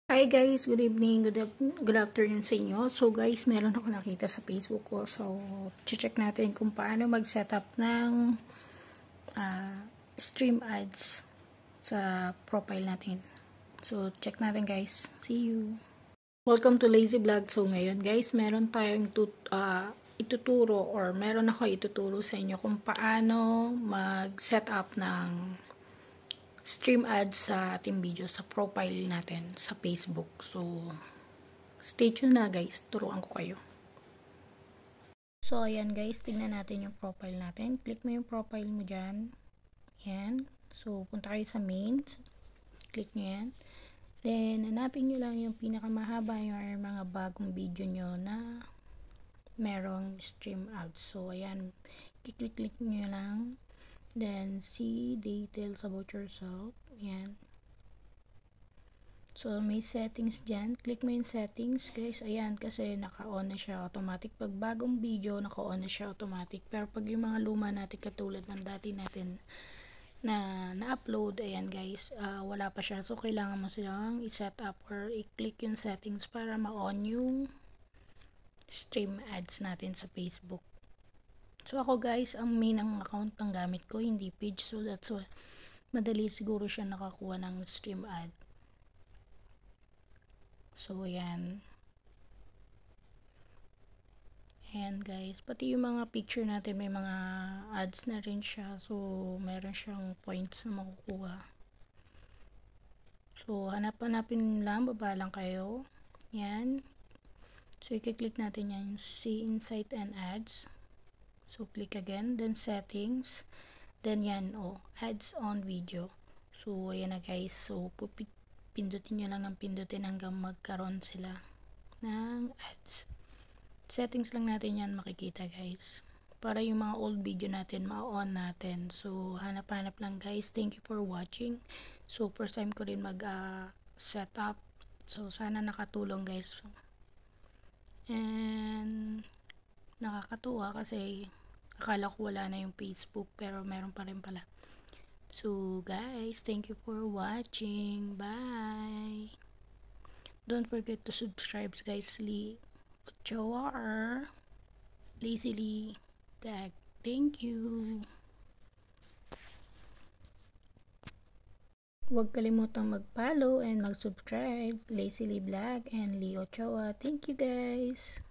Hi guys, good evening, good afternoon sa inyo. So guys, meron ako nakita sa Facebook ko. So, check natin kung paano mag-setup ng stream ads sa profile natin. So, check natin guys. See you! Welcome to Lazy Vlog. So, ngayon guys, meron tayong ituturo or meron ako ituturo sa inyo kung paano mag-setup ng stream ads sa ating video sa profile natin sa Facebook. So, stay tuned na guys. Turuan ko kayo. So, ayan guys. Tingnan natin yung profile natin. Click mo yung profile mo dyan. Ayan. So, punta kayo sa mains. Click nyo yan. Then, hanapin nyo lang yung pinakamahaba yung mga bagong video nyo na merong stream ads. So, ayan. Click nyo lang. Then, see details about yourself. Ayan. So, may settings dyan. Click mo yung settings, guys. Ayan, kasi naka-on na siya automatic. Pag bagong video, naka-on na siya automatic. Pero pag yung mga luma natin, katulad ng dati natin na-upload, ayan guys, wala pa siya. So, kailangan mo silang i-set up or i-click yung settings para ma-on yung stream ads natin sa Facebook. So, ako guys, ang main ang account ng gamit ko, hindi page. So, that's why madali siguro siya nakakuha ng stream ad. So, yan. Ayan guys. Pati yung mga picture natin, may mga ads na rin siya. So, meron siyang points na makukuha. So, hanapin lang. Baba lang kayo. Yan. So, i-click natin yan. See Insight and Ads. So, click again. Then, Settings. Then, yan. Ads on Video. So, ayan na guys. So, pindutin nyo lang ng pindutin hanggang magkaroon sila ng ads. Settings lang natin yan makikita guys. Para yung mga old video natin, ma-on natin. So, hanap-hanap lang guys. Thank you for watching. So, first time ko rin mag-setup. So, sana nakatulong guys. And, nakakatuwa kasi akala ko wala na yung Facebook pero meron pa rin pala. So guys, thank you for watching. Bye. Don't forget to subscribe guys. Lee Ochoa or Lazily Vlog. Thank you. Huwag kalimutang mag-follow and mag-subscribe. Lazily Vlog and Lee Ochoa. Thank you guys.